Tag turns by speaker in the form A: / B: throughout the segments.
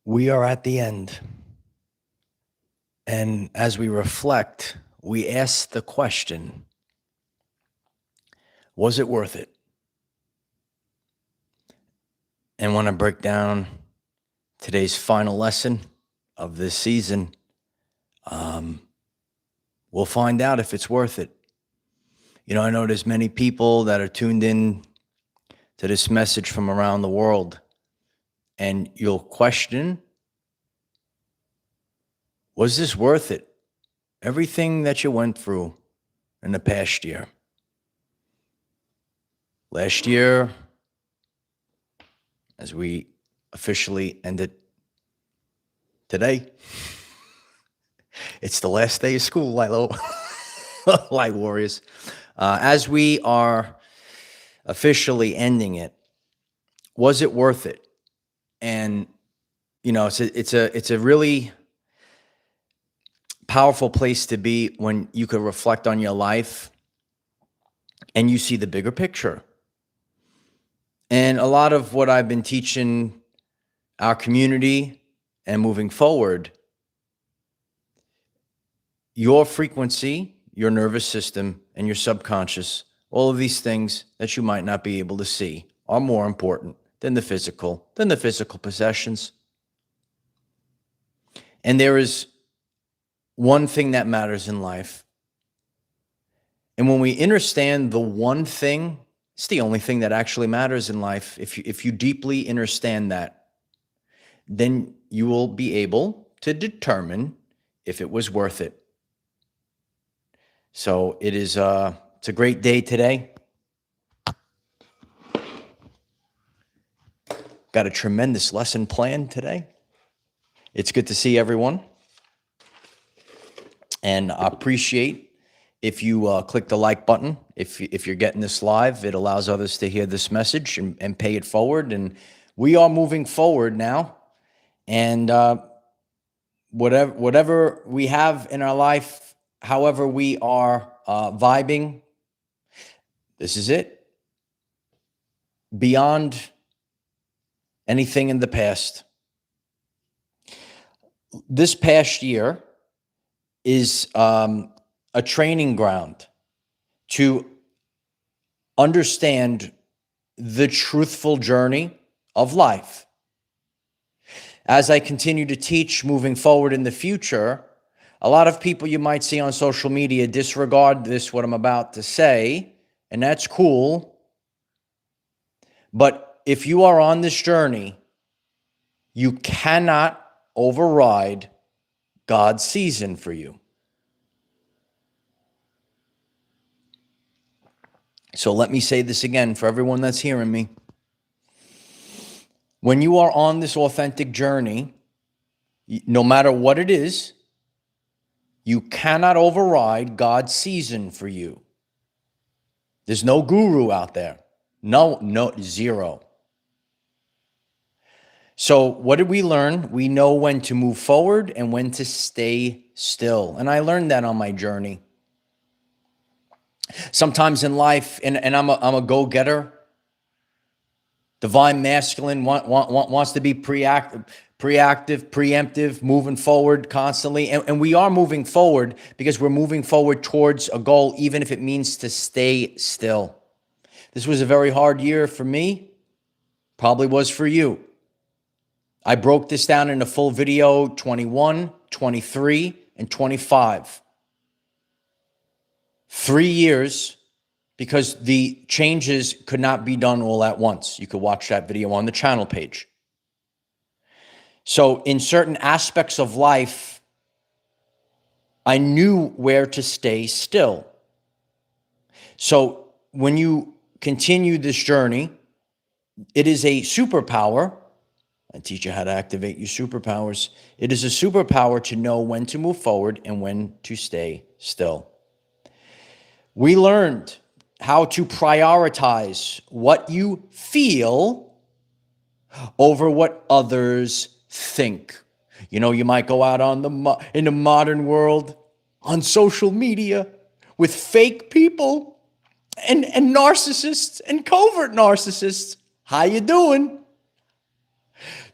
A: We are at the end. And as we reflect, we ask the question, was it worth it? And when I break down today's final lesson of this season, we'll find out if it's worth it. You know, I know there's many people that are tuned in to this message from around the world, and you'll question, was this worth it? Everything that you went through in the past year. Last year, as we officially ended today, it's the last day of school, Light Warriors. As we are officially ending it, was it worth it? And you know, it's a really powerful place to be when you can reflect on your life and you see the bigger picture. And a lot of what I've been teaching our community and moving forward, your frequency, your nervous system, and your subconscious, all of these things that you might not be able to see are more important than the physical possessions. And there is one thing that matters in life. And when we understand the one thing, it's the only thing that actually matters in life. If you deeply understand that, then you will be able to determine if it was worth it. So it's a great day today. Got a tremendous lesson planned today. It's good to see everyone. And I appreciate if you click the like button. If you're getting this live, it allows others to hear this message and pay it forward. And we are moving forward now. And whatever we have in our life, however we are vibing, this is it. Beyond anything in the past. This past year is a training ground to understand the truthful journey of life. As I continue to teach moving forward in the future, a lot of people you might see on social media disregard what I'm about to say, and that's cool. But if you are on this journey, you cannot override God's season for you. So let me say this again for everyone that's hearing me. When you are on this authentic journey, no matter what it is, you cannot override God's season for you. There's no guru out there. No, zero. So what did we learn? We know when to move forward and when to stay still. And I learned that on my journey. Sometimes in life, and I'm a go-getter, divine masculine wants to be preactive, preemptive, moving forward constantly. And we are moving forward because we're moving forward towards a goal, even if it means to stay still. This was a very hard year for me, probably was for you. I broke this down in a full video, 21, 23, and 25. 3 years, because the changes could not be done all at once. You could watch that video on the channel page. So in certain aspects of life, I knew where to stay still. So when you continue this journey, it is a superpower. I teach you how to activate your superpowers. It is a superpower to know when to move forward and when to stay still. We learned how to prioritize what you feel over what others think. You know, you might go out in the modern world on social media with fake people and narcissists and covert narcissists. How you doing?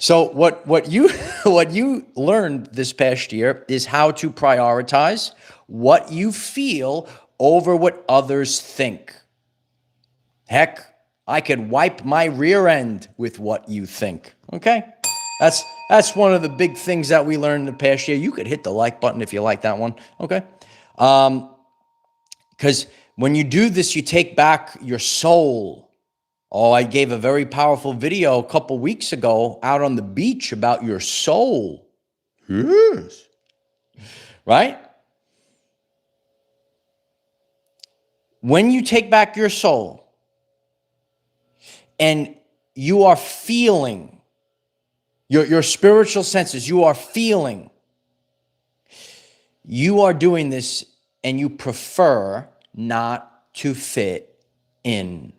A: So what you what you learned this past year is how to prioritize what you feel over what others think. Heck, I could wipe my rear end with what you think. Okay? That's one of the big things that we learned in the past year. You could hit the like button if you like that one. Okay? Because when you do this, you take back your soul. Oh, I gave a very powerful video a couple weeks ago out on the beach about your soul. Yes. Right? When you take back your soul and you are feeling, your spiritual senses, you are feeling, you are doing this and you prefer not to fit in.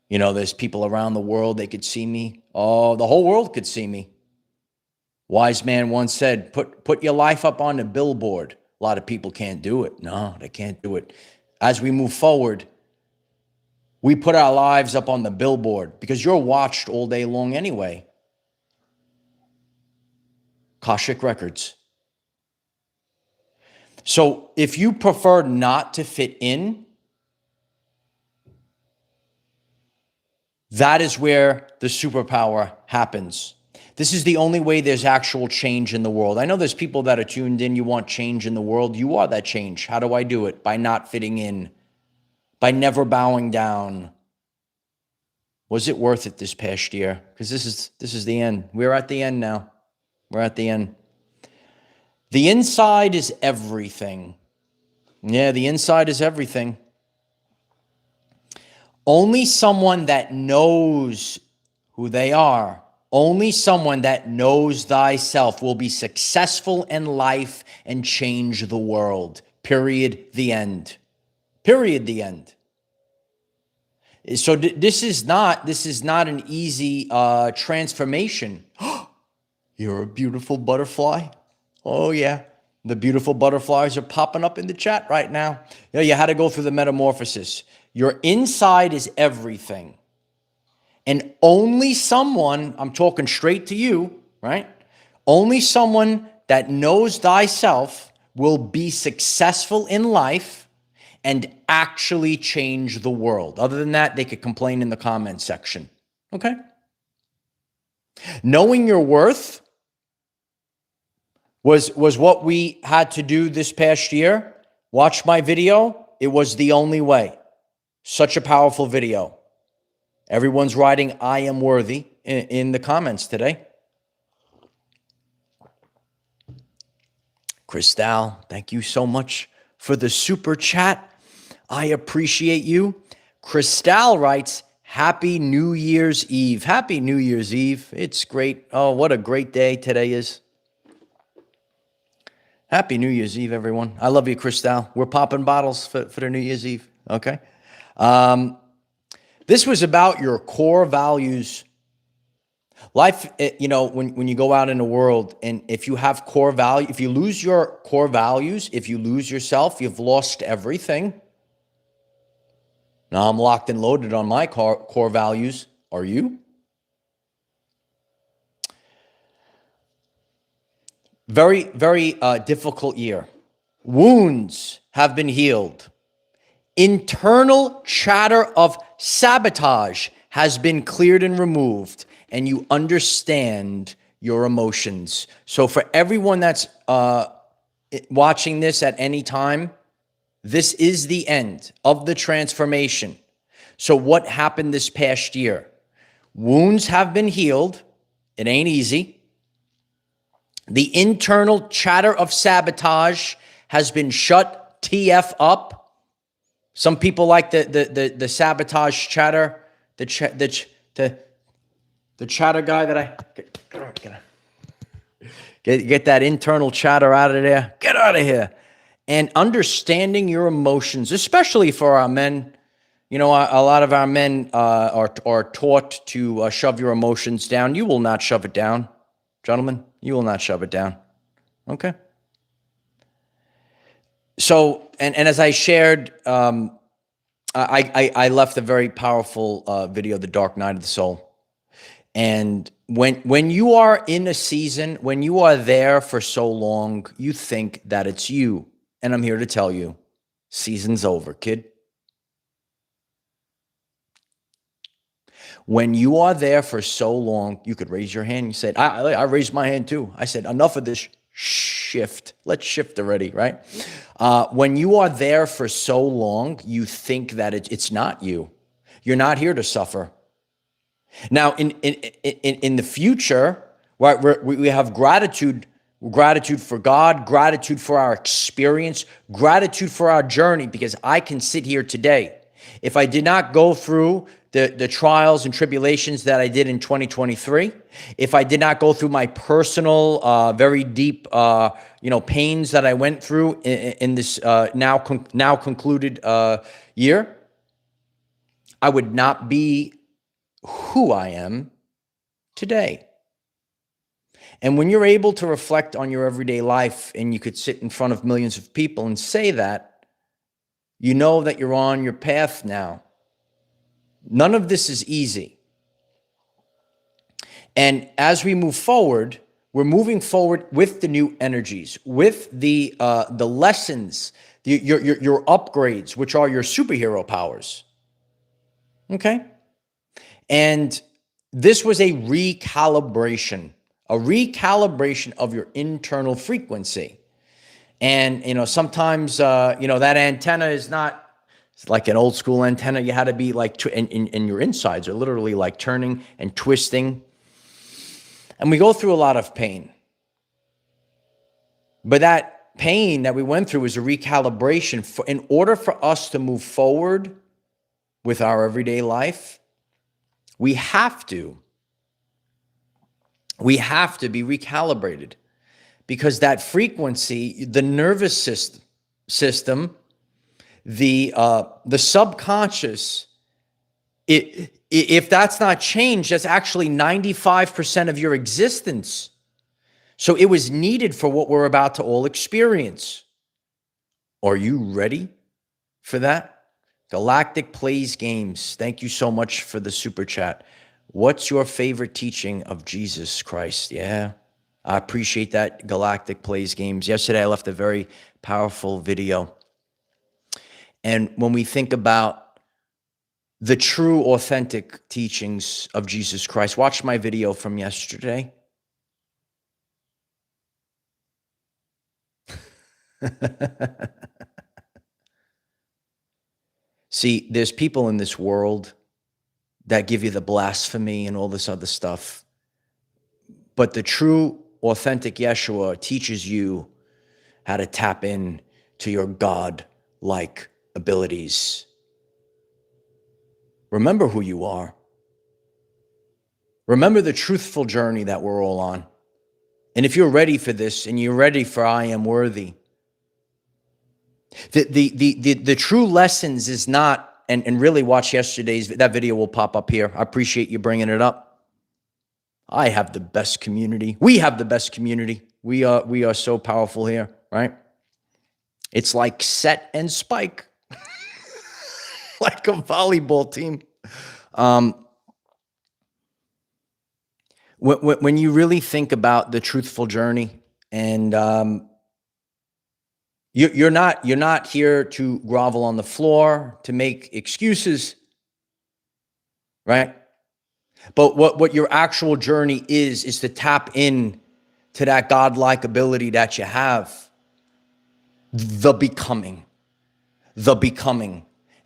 A: You know, there's people around the world, they could see me. Oh, the whole world could see me. Wise man once said, put your life up on a billboard. A lot of people can't do it. No, they can't do it. As we move forward, we put our lives up on the billboard because you're watched all day long anyway. Akashic Records. So if you prefer not to fit in, that is where the superpower happens. This is the only way there's actual change in the world. I know there's people that are tuned in. You want change in the world. You are that change. How do I do it? By not fitting in, by never bowing down. Was it worth it this past year? Because this is the end. We're at the end now. We're at the end. The inside is everything. Yeah, the inside is everything. Only someone that knows who they are, only someone that knows thyself will be successful in life and change the world. Period. The end. Period. The end. So this is not an easy transformation. You're a beautiful butterfly. Oh yeah. The beautiful butterflies are popping up in the chat right now. You know, you had to go through the metamorphosis. Your inside is everything. And only someone, I'm talking straight to you, right? Only someone that knows thyself will be successful in life and actually change the world. Other than that, they could complain in the comments section. Okay? Knowing your worth was what we had to do this past year. Watch my video. It was the only way. Such a powerful video. Everyone's writing, I am worthy in the comments today. Cristal, thank you so much for the super chat. I appreciate you. Cristal writes, Happy New Year's Eve. Happy New Year's Eve. It's great. Oh, what a great day today is. Happy New Year's Eve, everyone. I love you, Cristal. We're popping bottles for the New Year's Eve. Okay. This was about your core values. Life, you know, when you go out in the world and if you have core value, if you lose your core values, if you lose yourself, you've lost everything. Now I'm locked and loaded on my core values. Are you? Very, very difficult year. Wounds have been healed. Internal chatter of sabotage has been cleared and removed, and you understand your emotions. So for everyone that's watching this at any time, this is the end of the transformation. So what happened this past year? Wounds have been healed. It ain't easy. The internal chatter of sabotage has been shut TF up. Some people like the sabotage chatter, the chatter guy that I get that internal chatter out of there. Get out of here. And understanding your emotions, especially for our men. You know, a lot of our men are taught to shove your emotions down. You will not shove it down, gentlemen. You will not shove it down. Okay. So, and as I shared, I left a very powerful video, The Dark Night of the Soul. And when you are in a season, when you are there for so long, you think that it's you. And I'm here to tell you, season's over, kid. When you are there for so long, you could raise your hand. You said, I raised my hand too. I said, enough of this shift. Let's shift already, right? When you are there for so long, you think that it's not you. You're not here to suffer. Now, in the future, right, we have gratitude for God, gratitude for our experience, gratitude for our journey, because I can sit here today. If I did not go through the trials and tribulations that I did in 2023, if I did not go through my personal, very deep, pains that I went through in this now concluded year, I would not be who I am today. And when you're able to reflect on your everyday life and you could sit in front of millions of people and say that, you know that you're on your path now. None of this is easy. And as we move forward, we're moving forward with the new energies, with the lessons, your upgrades, which are your superhero powers. Okay? And this was a recalibration of your internal frequency. And, sometimes, that antenna is not, it's like an old school antenna. You had to be like, and your insides are literally like turning and twisting. And we go through a lot of pain. But that pain that we went through is a recalibration. In order for us to move forward with our everyday life, we have to be recalibrated, because that frequency, the nervous system, the subconscious, if that's not changed, that's actually 95% of your existence. So it was needed for what we're about to all experience. Are you ready for that? Galactic Plays Games, thank you so much for the super chat. What's your favorite teaching of Jesus Christ? Yeah, I appreciate that, Galactic Plays Games. Yesterday, I left a very powerful video. And when we think about the true, authentic teachings of Jesus Christ, watch my video from yesterday. See, there's people in this world that give you the blasphemy and all this other stuff. But the true, authentic Yeshua teaches you how to tap in to your God-like abilities. Remember who you are. Remember the truthful journey that we're all on. And if you're ready for this and you're ready for I am worthy, the true lessons is not, and really watch yesterday's, that video will pop up here. I appreciate you bringing it up. I have the best community. We have the best community. We are so powerful here, right? It's like set and spike, like a volleyball team. When you really think about the truthful journey, and you're not here to grovel on the floor, to make excuses, right? But what your actual journey is to tap in to that godlike ability that you have, the becoming.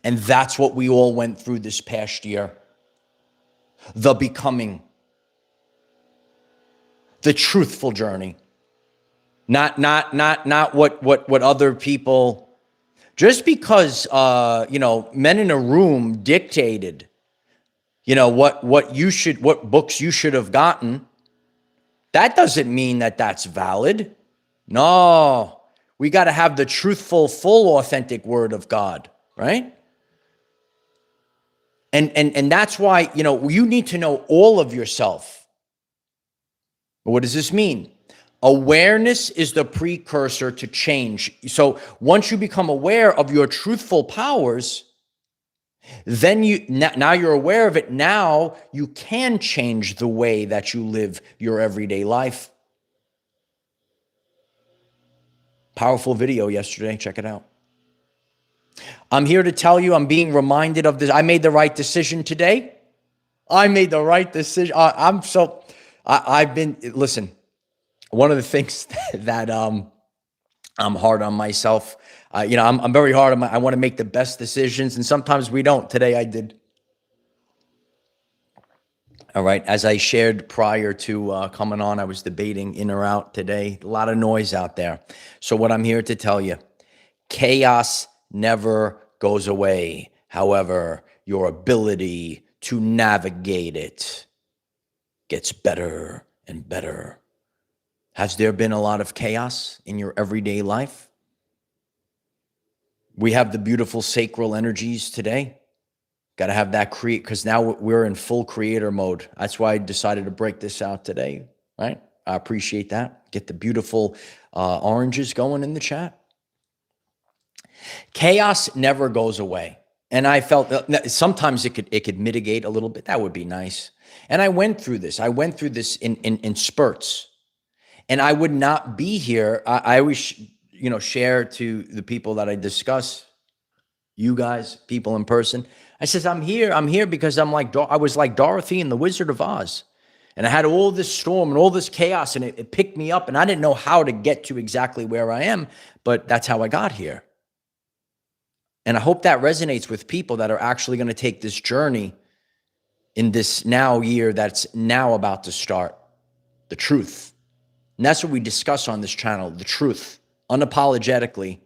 A: And that's what we all went through this past year. The becoming. The truthful journey. Not what other people, just because men in a room dictated, what books you should have gotten, that doesn't mean that that's valid. No, we got to have the truthful, full, authentic word of God, right? And that's why, you need to know all of yourself. What does this mean? Awareness is the precursor to change. So once you become aware of your truthful powers, Then now you're aware of it. Now you can change the way that you live your everyday life. Powerful video yesterday. Check it out. I'm here to tell you, I'm being reminded of this. I made the right decision today. I made the right decision. I've been, listen, one of the things that I'm hard on myself. I'm very hard on I want to make the best decisions, and sometimes we don't. Today I did. All right. As I shared prior to coming on, I was debating in or out today. A lot of noise out there. So what I'm here to tell you, chaos never goes away. However, your ability to navigate it gets better and better. Has there been a lot of chaos in your everyday life? We have the beautiful sacral energies today. Got to have that create, because now we're in full creator mode. That's why I decided to break this out today, right? I appreciate that. Get the beautiful oranges going in the chat. Chaos never goes away. And I felt that sometimes it could mitigate a little bit. That would be nice. And I went through this. in spurts. And I would not be here. I always, share to the people that I discuss, you guys, people in person. I says, I'm here because I was like Dorothy in the Wizard of Oz. And I had all this storm and all this chaos, and it picked me up, and I didn't know how to get to exactly where I am, but that's how I got here. And I hope that resonates with people that are actually going to take this journey in this now year that's now about to start. The truth. And that's what we discuss on this channel, the truth, unapologetically.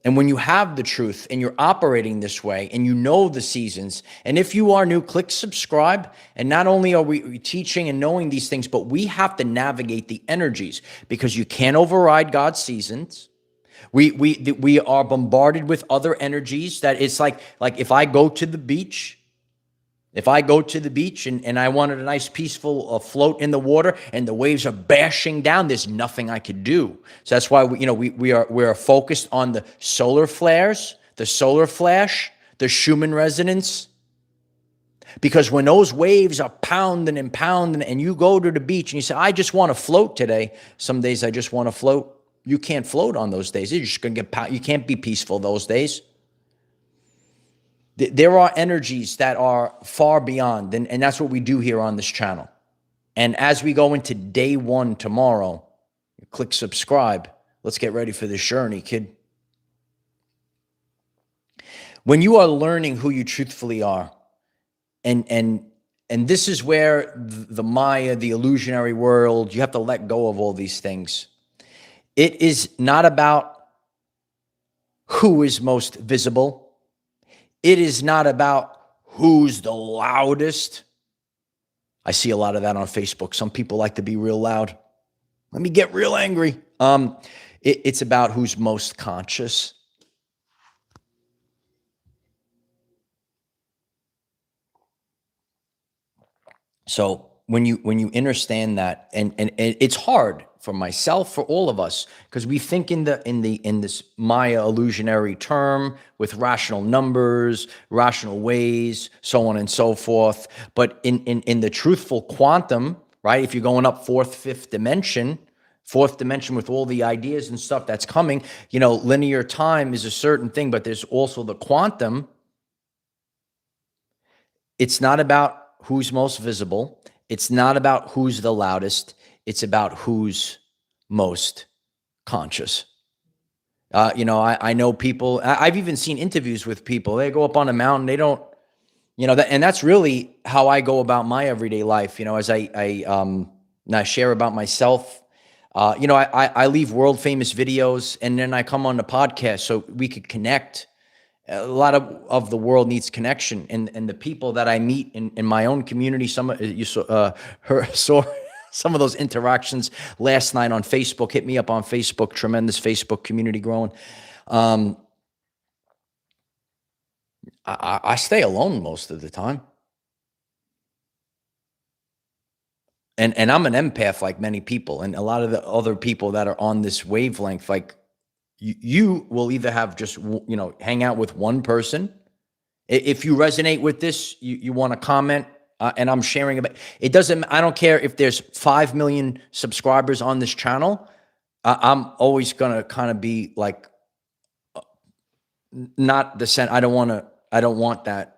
A: And when you have the truth and you're operating this way and you know the seasons, and if you are new, click subscribe. And not only are we teaching and knowing these things, but we have to navigate the energies, because you can't override God's seasons. We are bombarded with other energies that it's like if I go to the beach, and I wanted a nice peaceful float in the water and the waves are bashing down, there's nothing I could do. So that's why we are focused on the solar flares, the solar flash, the Schumann resonance. Because when those waves are pounding and you go to the beach and you say, I just want to float today. Some days I just want to float. You can't float on those days. You're just going to you can't be peaceful those days. There are energies that are far beyond, and that's what we do here on this channel. And as we go into day 1 tomorrow, click subscribe. Let's get ready for this journey, kid. When you are learning who you truthfully are, and this is where the Maya, the illusionary world, you have to let go of all these things. It is not about who is most visible. It is not about who's the loudest. I see a lot of that on Facebook. Some people like to be real loud. Let me get real angry. It's about who's most conscious. So when you understand that, and it's hard for myself, for all of us, because we think in this Maya illusionary term with rational numbers, rational ways, so on and so forth. But in the truthful quantum, right? If you're going up fourth dimension with all the ideas and stuff that's coming, linear time is a certain thing, but there's also the quantum. It's not about who's most visible. It's not about who's the loudest. It's about who's most conscious. I know people, I've even seen interviews with people. They go up on a mountain. They don't, and that's really how I go about my everyday life. As I share about myself, I leave world famous videos, and then I come on the podcast so we could connect. A lot of the world needs connection, and the people that I meet in my own community, saw some of those interactions last night on Facebook. Hit me up on Facebook. Tremendous Facebook community growing. I stay alone most of the time, and I'm an empath like many people, and a lot of the other people that are on this wavelength, like you will either have just, hang out with one person. If you resonate with this, you want to comment, and I'm sharing about it. I don't care if there's 5 million subscribers on this channel. I'm always going to kind of be like, not the center. I don't want that.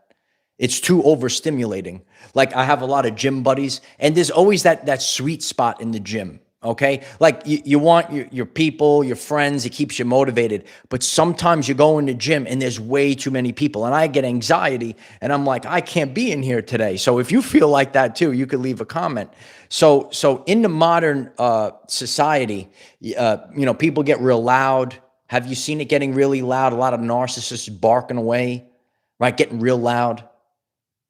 A: It's too overstimulating. Like, I have a lot of gym buddies, and there's always that sweet spot in the gym. Okay. Like, you want your people, your friends, it keeps you motivated. But sometimes you go in the gym and there's way too many people, and I get anxiety, and I'm like, I can't be in here today. So if you feel like that too, you could leave a comment. So in the modern society, people get real loud. Have you seen it getting really loud? A lot of narcissists barking away, right? Getting real loud.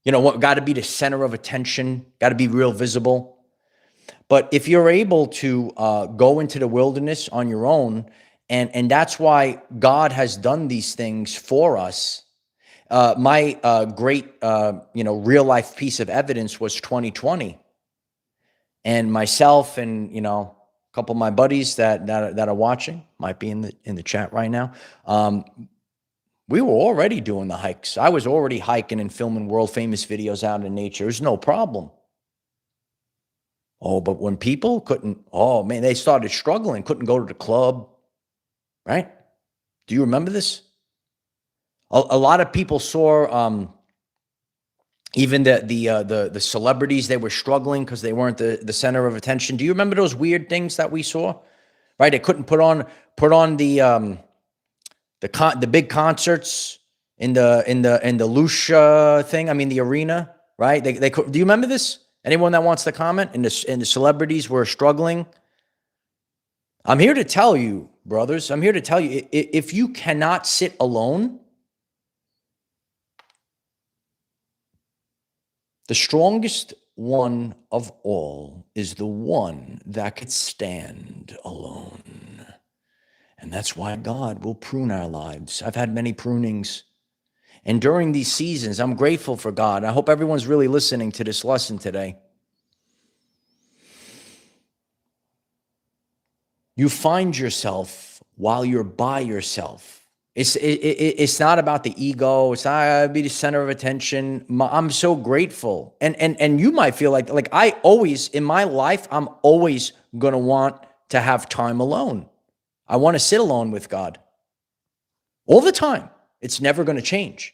A: What got to be the center of attention, got to be real visible. But if you're able to go into the wilderness on your own, and that's why God has done these things for us. My great, real life piece of evidence was 2020, and myself and a couple of my buddies that are watching, might be in the chat right now. We were already doing the hikes. I was already hiking and filming world famous videos out in nature. There's no problem. Oh, but when people couldn't, they started struggling, couldn't go to the club, right? Do you remember this? A lot of people saw, even the celebrities, they were struggling because they weren't the center of attention. Do you remember those weird things that we saw? Right? They couldn't put on the big concerts in the Lucia thing. I mean, the arena, right? They could. Do you remember this? Anyone that wants to comment? And the celebrities were struggling. I'm here to tell you, brothers. I'm here to tell you, if you cannot sit alone, the strongest one of all is the one that could stand alone. And that's why God will prune our lives. I've had many prunings. And during these seasons, I'm grateful for God. I hope everyone's really listening to this lesson today. You find yourself while you're by yourself. It's not about the ego. It's not be the center of attention. I'm so grateful. And you might feel like I always, in my life, I'm always going to want to have time alone. I want to sit alone with God all the time. It's never going to change.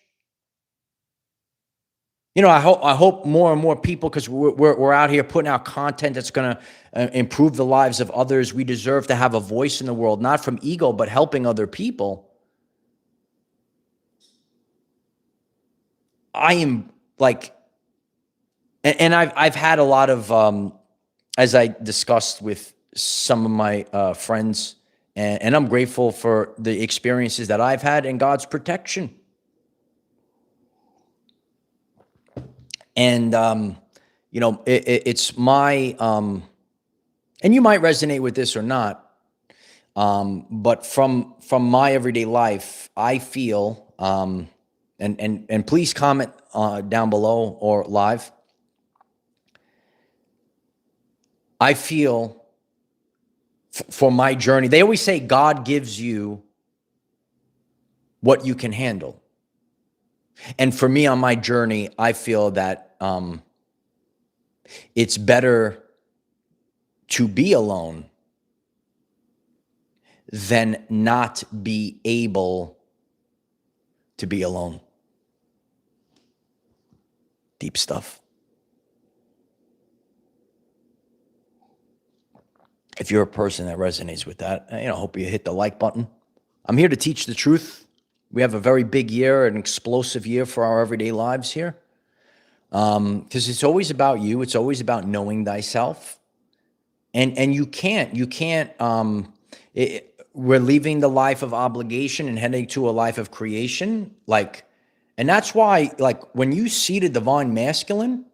A: I hope more and more people, because we're out here putting out content that's going to improve the lives of others. We deserve to have a voice in the world, not from ego, but helping other people. I am and I've had a lot of, as I discussed with some of my friends, and I'm grateful for the experiences that I've had and God's protection. And, it's my, and you might resonate with this or not, but from my everyday life, I feel, and please comment down below or live. I feel for my journey, they always say God gives you what you can handle. And for me on my journey, I feel that it's better to be alone than not be able to be alone. Deep stuff. If you're a person that resonates with that, I hope you hit the like button. I'm here to teach the truth. We have a very big year, an explosive year for our everyday lives here. Because it's always about you. It's always about knowing thyself. And you can't, we're leaving the life of obligation and heading to a life of creation. And that's why, when you see the divine masculine,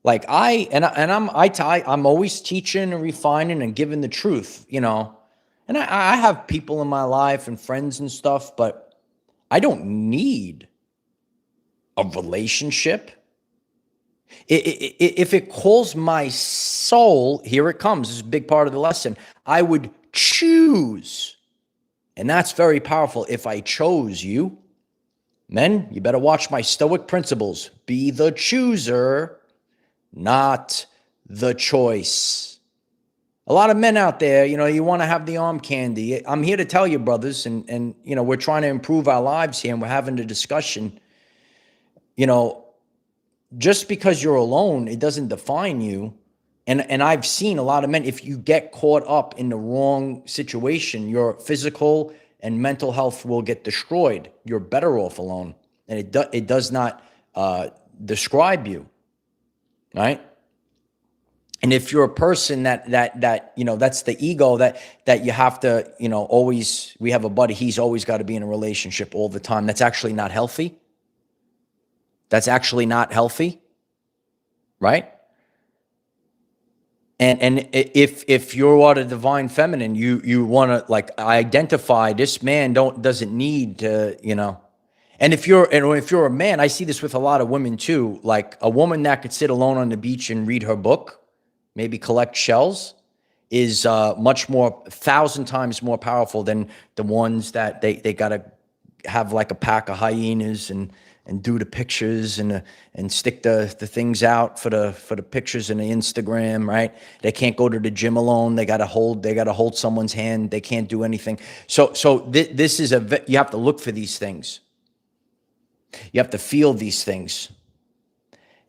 A: I'm always teaching and refining and giving the truth, and I have people in my life and friends and stuff, but I don't need a relationship. If it calls my soul, here it comes. This is a big part of the lesson. I would choose And that's very powerful. If I chose you, men, you better watch my Stoic principles. Be the chooser, not the choice. A lot of men out there, you want to have the arm candy. I'm here to tell you, brothers, and we're trying to improve our lives here, and we're having a discussion. Just because you're alone, it doesn't define you. And I've seen a lot of men, if you get caught up in the wrong situation, your physical and mental health will get destroyed. You're better off alone. And it does not describe you, right? And if you're a person that that's the ego that you have to, always, we have a buddy, he's always got to be in a relationship all the time. That's actually not healthy. That's actually not healthy, right? And if you're the divine feminine, you want to like identify this man doesn't need to, And if you're a man, I see this with a lot of women too. Like a woman that could sit alone on the beach and read her book, maybe collect shells, is much more, 1,000 times more powerful than the ones that they gotta have like a pack of hyenas and do the pictures and stick the things out for the pictures and the Instagram, right? They can't go to the gym alone. They gotta hold someone's hand. They can't do anything. So this is you have to look for these things. You have to feel these things.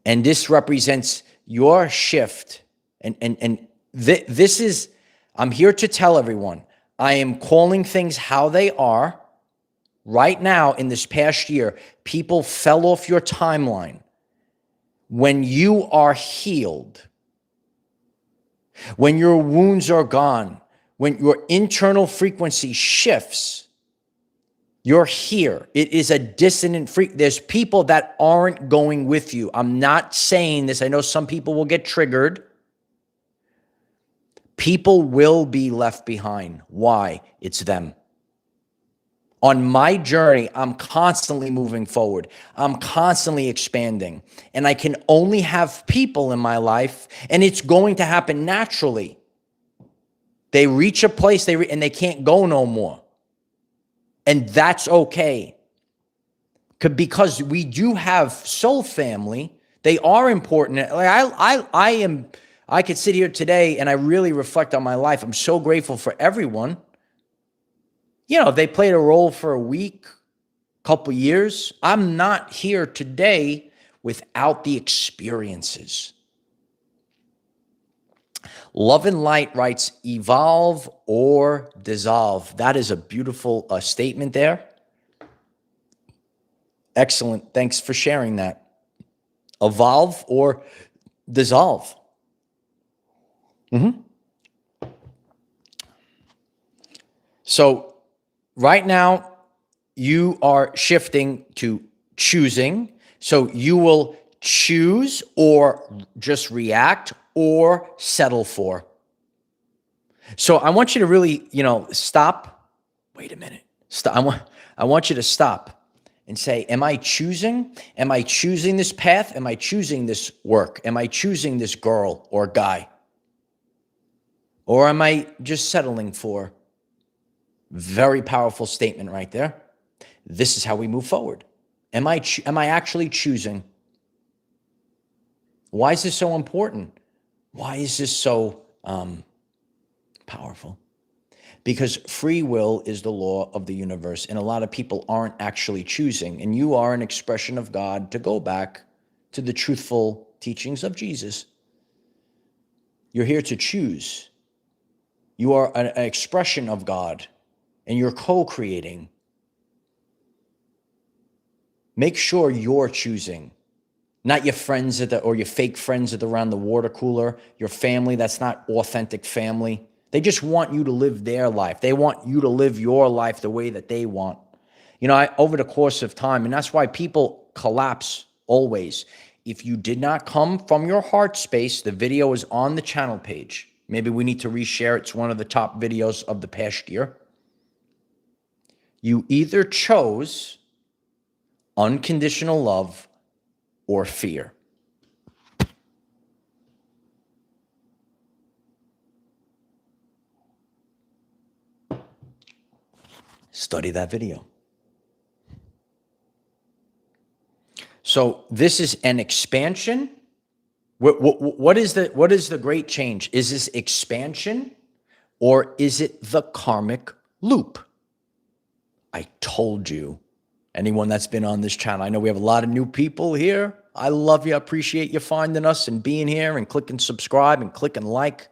A: And this represents your shift. And this is, I'm here to tell everyone, I am calling things how they are. Right now, in this past year, people fell off your timeline. When you are healed, when your wounds are gone, when your internal frequency shifts, you're here. It is a dissonant frequency. There's people that aren't going with you. I'm not saying this. I know some people will get triggered. People will be left behind. Why? It's them. On my journey, I'm constantly moving forward. I'm constantly expanding. And I can only have people in my life, and it's going to happen naturally. They reach a place and they can't go no more. And that's okay. Because we do have soul family. They are important. Like I could sit here today and I really reflect on my life. I'm so grateful for everyone. They played a role for a week, couple years. I'm not here today without the experiences. Love and Light writes, evolve or dissolve. That is a beautiful statement there. Excellent. Thanks for sharing that. Evolve or dissolve. So right now, you are shifting to choosing. So you will choose or just react or settle for. So I want you to really, stop. Wait a minute. Stop. I want you to stop and say, am I choosing? Am I choosing this path? Am I choosing this work? Am I choosing this girl or guy? Or am I just settling for? Very powerful statement right there. This is how we move forward. Am I actually choosing? Why is this so important? Why is this so powerful? Because free will is the law of the universe, and a lot of people aren't actually choosing. And you are an expression of God, to go back to the truthful teachings of Jesus. You're here to choose. You are an expression of God, and you're co-creating. Make sure you're choosing, not your friends or your fake friends around the water cooler, your family that's not authentic family. They just want you to live their life. They want you to live your life the way that they want. Over the course of time, and that's why people collapse always. If you did not come from your heart space, the video is on the channel page. Maybe we need to reshare it. It's one of the top videos of the past year. You either chose unconditional love or fear. Study that video. So this is an expansion. What is the great change? Is this expansion or is it the karmic loop? I told you. Anyone that's been on this channel, I know we have a lot of new people here. I love you. I appreciate you finding us and being here and clicking subscribe and clicking like.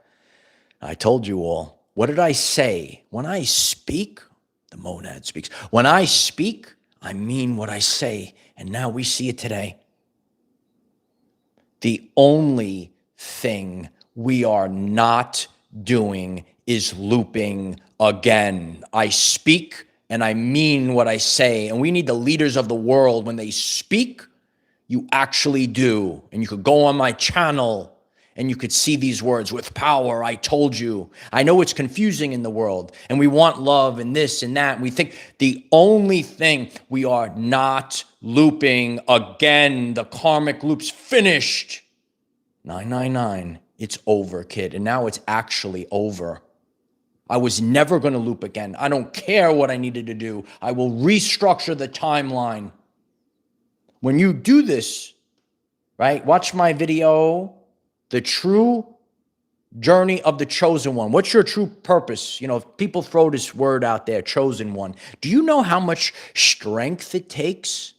A: I told you all. What did I say? When I speak, the monad speaks. When I speak, I mean what I say. And now we see it today. The only thing we are not doing is looping again. I speak and I mean what I say. And we need the leaders of the world. When they speak, you actually do. And you could go on my channel and you could see these words with power. I told you. I know it's confusing in the world and we want love and this and that. And we think the only thing we are not looping again, the karmic loop's finished. 999, it's over, kid. And now it's actually over. I was never going to loop again. I don't care what I needed to do. I will restructure the timeline. When you do this, right? Watch my video, The True Journey of the Chosen One. What's your true purpose? You know, if people throw this word out there, chosen one. Do you know how much strength it takes?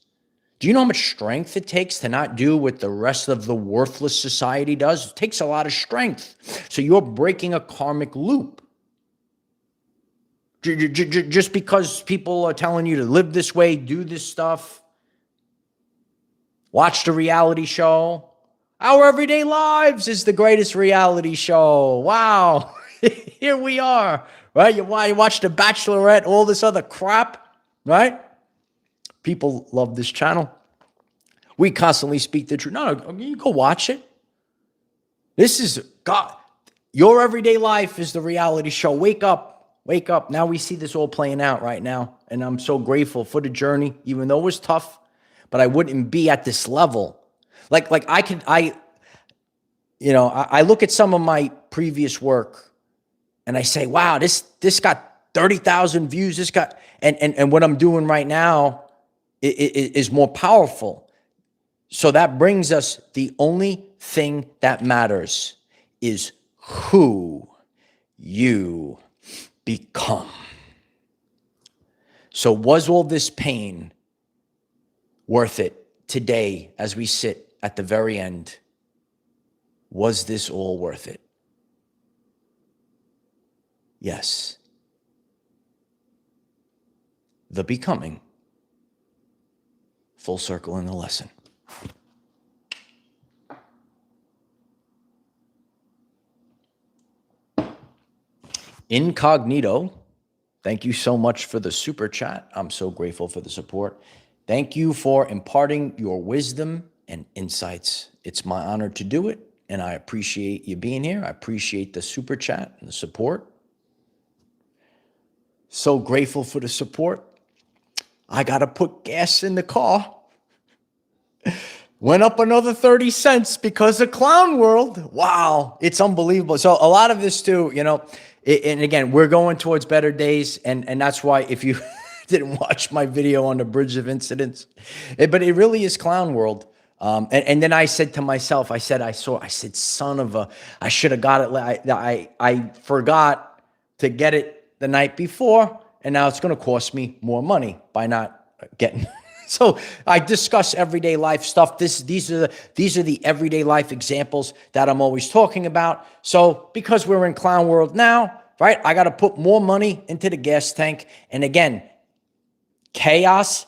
A: Do you know how much strength it takes to not do what the rest of the worthless society does? It takes a lot of strength. So you're breaking a karmic loop. Just because people are telling you to live this way, do this stuff, watch the reality show. Our Everyday Lives is the greatest reality show. Wow. Here we are, right? You watch The Bachelorette, all this other crap, right? People love this channel. We constantly speak the truth. No, you go watch it. This is God. Your Everyday Life is the reality show. Wake up. Wake up. Now we see this all playing out right now. And I'm so grateful for the journey, even though it was tough, but I wouldn't be at this level. Like I look at some of my previous work and I say, wow, this got 30,000 views. This got, and what I'm doing right now is more powerful. So that brings us, the only thing that matters is who you become. So was all this pain worth it today as we sit at the very end? Was this all worth it? Yes. The becoming. Full circle in the lesson. Incognito, thank you so much for the super chat. I'm so grateful for the support. Thank you for imparting your wisdom and insights. It's my honor to do it, and I appreciate you being here. I appreciate the super chat and the support. So grateful for the support. I got to put gas in the car. Went up another 30 cents because of Clown World. Wow, it's unbelievable. So a lot of this too, and again, we're going towards better days. And that's why if you didn't watch my video on the Bridge of Incidents, but it really is Clown World. And then I said to myself, I said, son of a, I should have got it. I forgot to get it the night before. And now it's going to cost me more money by not getting. So I discuss everyday life stuff. These are the everyday life examples that I'm always talking about. So because we're in Clown World now, right, I got to put more money into the gas tank. And again, chaos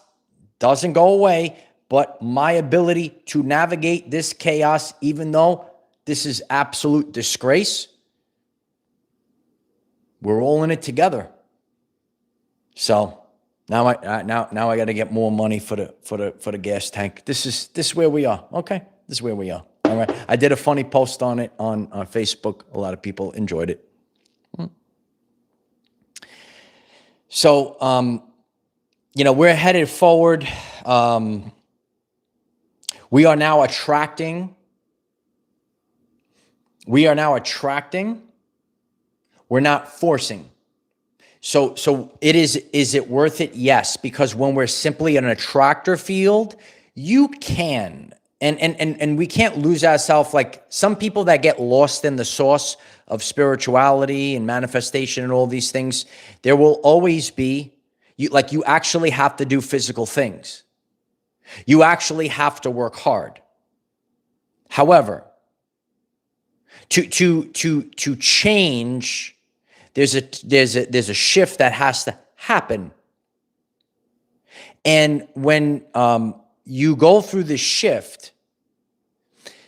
A: doesn't go away, but my ability to navigate this chaos, even though this is absolute disgrace, we're all in it together. So now I got to get more money for the gas tank. This is where we are. Okay, this is where we are. All right. I did a funny post on it on Facebook. A lot of people enjoyed it. So we're headed forward. We are now attracting. We're not forcing. So is it worth it? Yes, because when we're simply an attractor field, you can. And we can't lose ourselves. Like some people that get lost in the sauce of spirituality and manifestation and all these things, there will always be, you actually have to do physical things. You actually have to work hard. However, to change, there's a shift that has to happen. And when you go through the shift,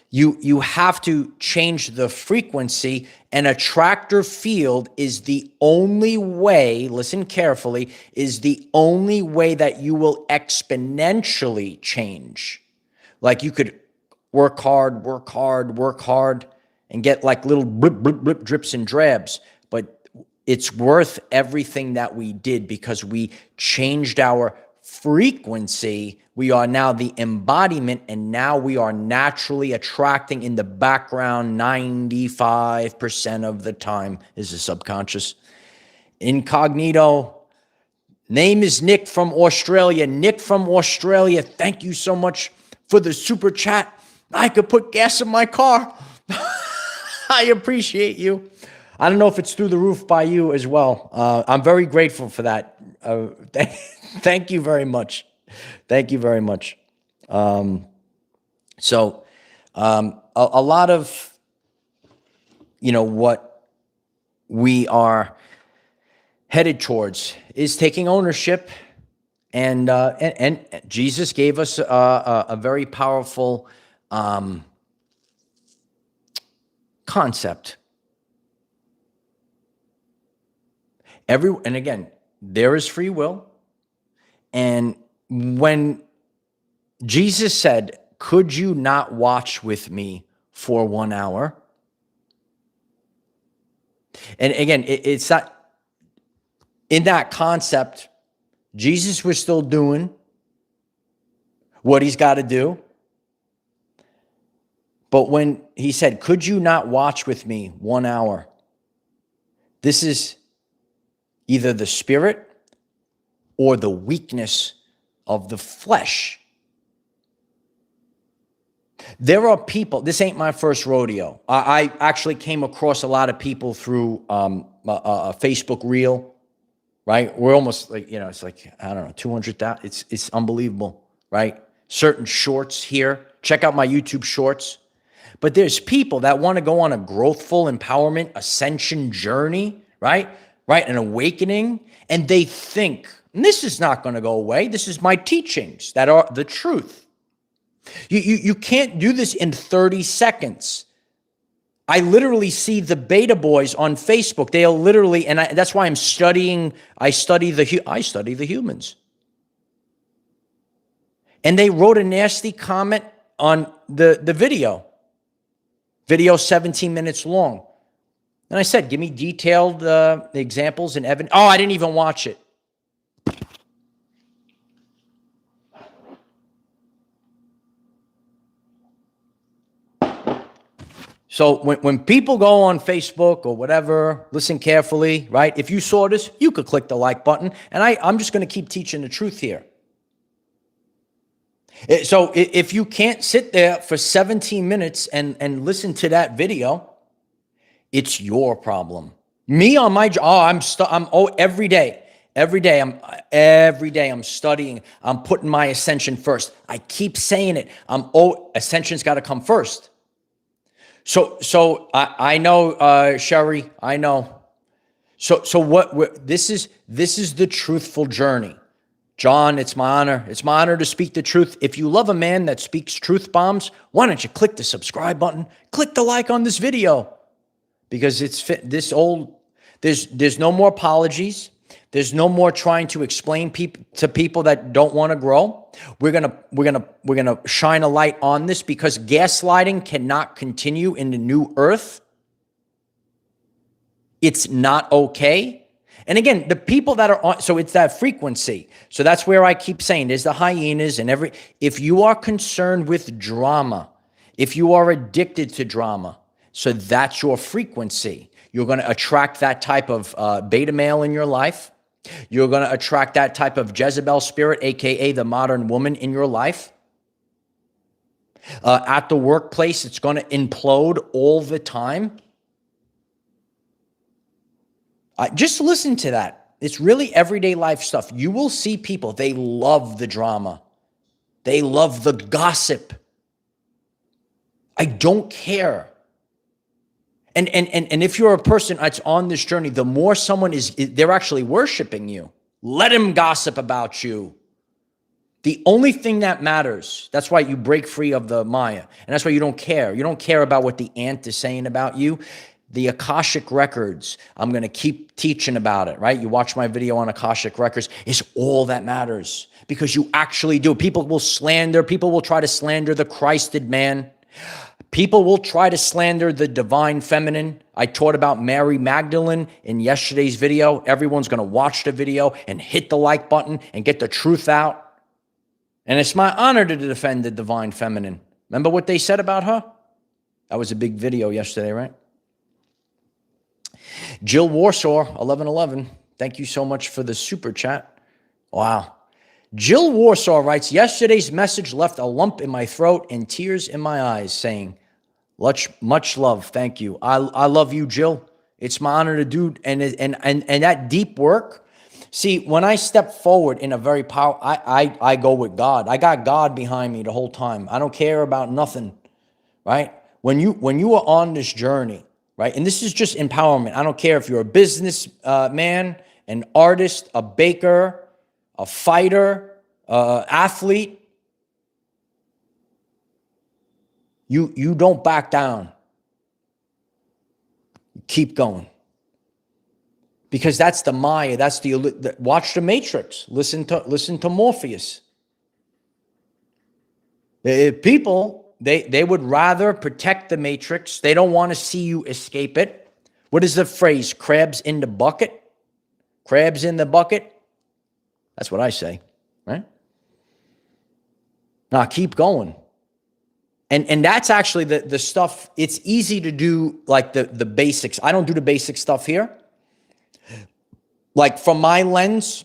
A: you have to change the frequency. An attractor field is the only way, listen carefully, is the only way that you will exponentially change. Like you could work hard, and get like little blip, drips and drabs. But it's worth everything that we did because we changed our frequency. We are now the embodiment, and now we are naturally attracting in the background 95% of the time is the subconscious. Incognito. Name is Nick from Australia. Nick from Australia, thank you so much for the super chat. I could put gas in my car. I appreciate you. I don't know if it's through the roof by you as well. I'm very grateful for that. Thank you very much. Thank you very much. A lot of, what we are headed towards is taking ownership, and Jesus gave us a very powerful concept. And again, there is free will. And when Jesus said, could you not watch with me for 1 hour? And again, it's not in that concept. Jesus was still doing what he's got to do. But when he said, could you not watch with me 1 hour? This is either the spirit or the weakness of the flesh. There are people, this ain't my first rodeo. I actually came across a lot of people through a Facebook reel, right? We're almost like, it's like, I don't know, 200,000. It's unbelievable, right? Certain shorts here. Check out my YouTube shorts. But there's people that want to go on a growthful empowerment ascension journey, right? An awakening. And they think, and this is not going to go away. This is my teachings that are the truth. You can't do this in 30 seconds. I literally see the beta boys on Facebook. They'll literally, and that's why I study the humans. And they wrote a nasty comment on the video. Video 17 minutes long. And I said, give me detailed examples and evidence. Oh, I didn't even watch it. So when people go on Facebook or whatever, listen carefully, right? If you saw this, you could click the like button. And I'm just going to keep teaching the truth here. So if you can't sit there for 17 minutes and listen to that video, it's your problem. Me on my job, every day I'm studying. I'm putting my ascension first. I keep saying it. Ascension's got to come first. So I know, Sherry, I know. So what this is the truthful journey. John, it's my honor. It's my honor to speak the truth. If you love a man that speaks truth bombs, why don't you click the subscribe button? Click the like on this video. Because there's no more apologies. There's no more trying to explain to people that don't want to grow. We're gonna shine a light on this because gaslighting cannot continue in the new earth. It's not okay. And again, the people that are on, so it's that frequency. So that's where I keep saying there's the hyenas and if you are concerned with drama, if you are addicted to drama, so that's your frequency. You're going to attract that type of beta male in your life. You're going to attract that type of Jezebel spirit, aka the modern woman in your life. At the workplace, it's going to implode all the time. Just listen to that. It's really everyday life stuff. You will see people, they love the drama. They love the gossip. I don't care. And if you're a person that's on this journey, the more someone they're actually worshiping you. Let them gossip about you. The only thing that matters, that's why you break free of the Maya. And that's why you don't care. You don't care about what the ant is saying about you. The Akashic Records, I'm going to keep teaching about it, right? You watch my video on Akashic Records, is all that matters because you actually do. People will try to slander the Christed man. People will try to slander the divine feminine. I taught about Mary Magdalene in yesterday's video. Everyone's going to watch the video and hit the like button and get the truth out. And it's my honor to defend the divine feminine. Remember what they said about her? That was a big video yesterday, right? Jill Warsaw, 1111. Thank you so much for the super chat. Wow. Jill Warsaw writes, yesterday's message left a lump in my throat and tears in my eyes, saying, much love. Thank you. I love you, Jill. It's my honor to do. And that deep work. See, when I step forward in a very powerful, I go with God. I got God behind me the whole time. I don't care about nothing, right? When you are on this journey, right? And this is just empowerment. I don't care if you're a business man, an artist, a baker, a fighter, athlete. You don't back down. Keep going. Because that's the Maya. That's watch the Matrix. Listen to Morpheus. People, they would rather protect the Matrix. They don't want to see you escape it. What is the phrase? Crabs in the bucket? Crabs in the bucket? That's what I say, right? Now keep going. And that's actually the stuff. It's easy to do like the basics. I don't do the basic stuff here. Like from my lens,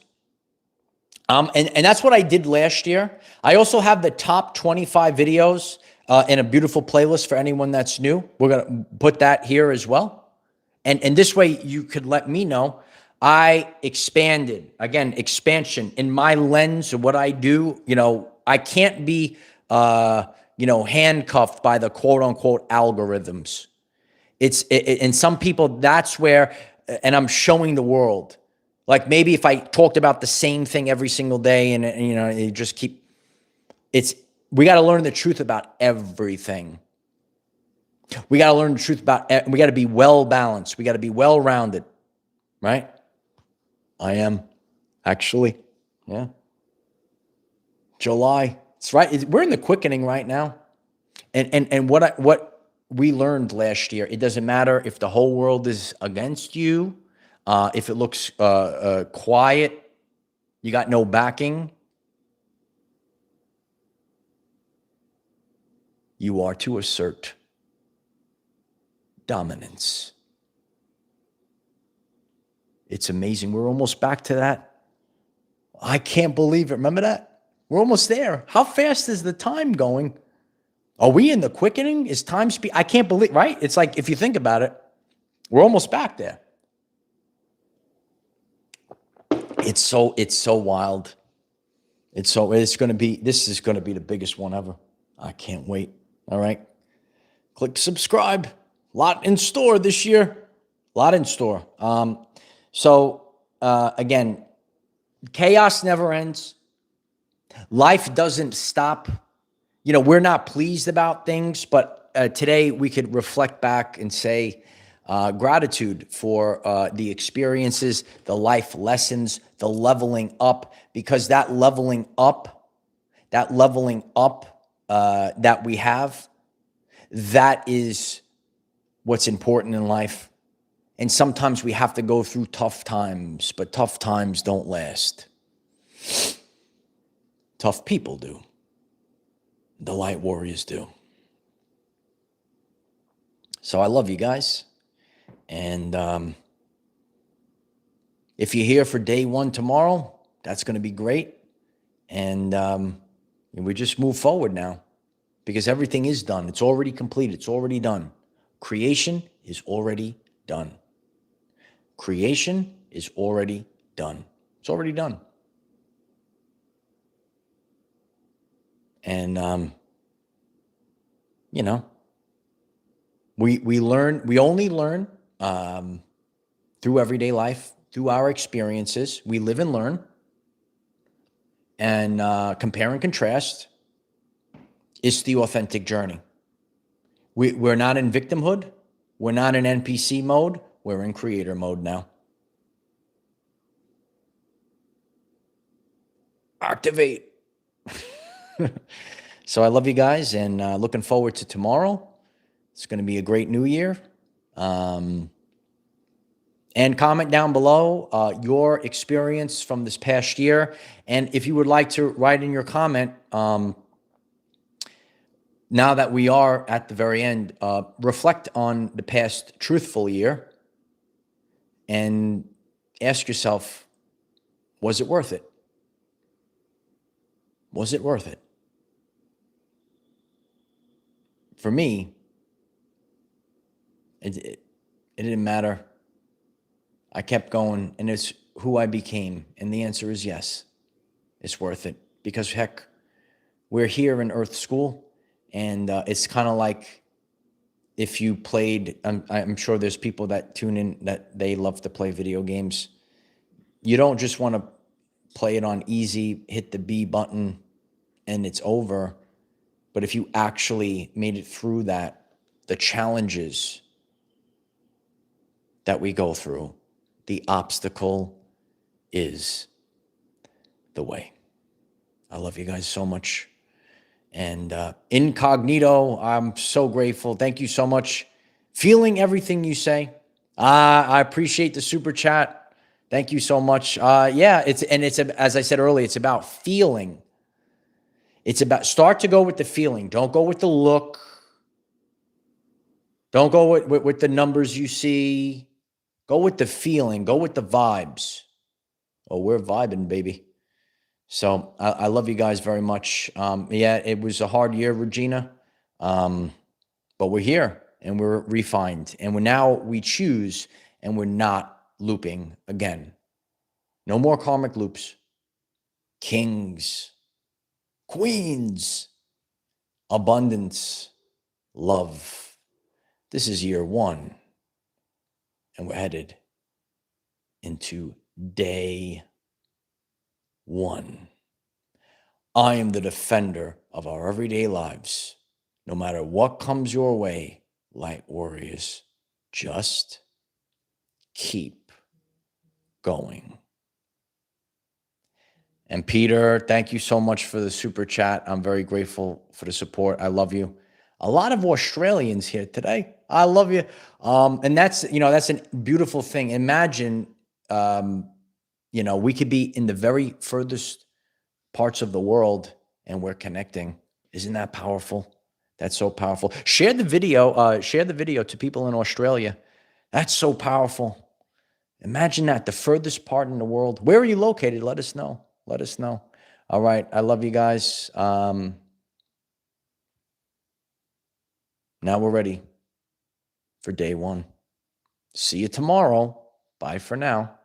A: and that's what I did last year. I also have the top 25 videos in a beautiful playlist for anyone that's new. We're going to put that here as well. And this way you could let me know. I expanded, again, expansion in my lens of what I do. I can't be, handcuffed by the quote unquote algorithms. And some people, that's where, and I'm showing the world. Like maybe if I talked about the same thing every single day and you just keep, we got to learn the truth about everything. We got to learn the truth we got to be well balanced. We got to be well rounded, right? I am actually, yeah. July, it's right. We're in the quickening right now. And what we learned last year, it doesn't matter if the whole world is against you. If it looks quiet, you got no backing, you are to assert dominance. It's amazing. We're almost back to that. I can't believe it. Remember that? We're almost there. How fast is the time going? Are we in the quickening? Is time speed? I can't believe, right? It's like, if you think about it, we're almost back there. It's so wild. This is going to be the biggest one ever. I can't wait. All right. Click subscribe. A lot in store this year. A lot in store. Again, chaos never ends. Life doesn't stop. We're not pleased about things, but today we could reflect back and say, gratitude for the experiences, the life lessons, the leveling up, because that leveling up that we have, that is what's important in life. And sometimes we have to go through tough times, but tough times don't last. Tough people do. The light warriors do. So I love you guys. And if you're here for day 1 tomorrow, that's going to be great. And we just move forward now because everything is done. It's already complete. It's already done. Creation is already done. Creation is already done. It's already done. And, we only learn through everyday life, through our experiences. We live and learn and compare and contrast. It's the authentic journey. We're not in victimhood. We're not in NPC mode. We're in creator mode now. Activate. So I love you guys and looking forward to tomorrow. It's going to be a great new year. And comment down below your experience from this past year. And if you would like to write in your comment, now that we are at the very end, reflect on the past truthful year and ask yourself, was it worth it? Was it worth it? For me, it didn't matter. I kept going, and it's who I became. And the answer is yes, it's worth it. Because heck, we're here in Earth School, and it's kind of like if you played, I'm sure there's people that tune in that they love to play video games. You don't just want to play it on easy, hit the B button, and it's over. But if you actually made it through that, the challenges that we go through, the obstacle is the way. I love you guys so much. And Incognito, I'm so grateful. Thank you so much. Feeling everything you say. I appreciate the super chat. Thank you so much. Yeah, it's as I said earlier, it's about feeling. It's about start to go with the feeling. Don't go with the look. Don't go with the numbers you see. Go with the feeling. Go with the vibes. Oh, we're vibing, baby. So I love you guys very much. Yeah, it was a hard year, Regina. But we're here and we're refined. And we choose and we're not looping again. No more karmic loops. Kings, queens, abundance, love. This is year 1. And we're headed into day 1. I am the defender of our everyday lives. No matter what comes your way, light warriors, just keep going. And Peter, thank you so much for the super chat. I'm very grateful for the support. I love you. A lot of Australians here today. I love you. And that's a beautiful thing. Imagine, we could be in the very furthest parts of the world and we're connecting. Isn't that powerful? That's so powerful. Share the video to people in Australia. That's so powerful. Imagine that, the furthest part in the world. Where are you located? Let us know. Let us know. All right. I love you guys. Now we're ready for day 1. See you tomorrow. Bye for now.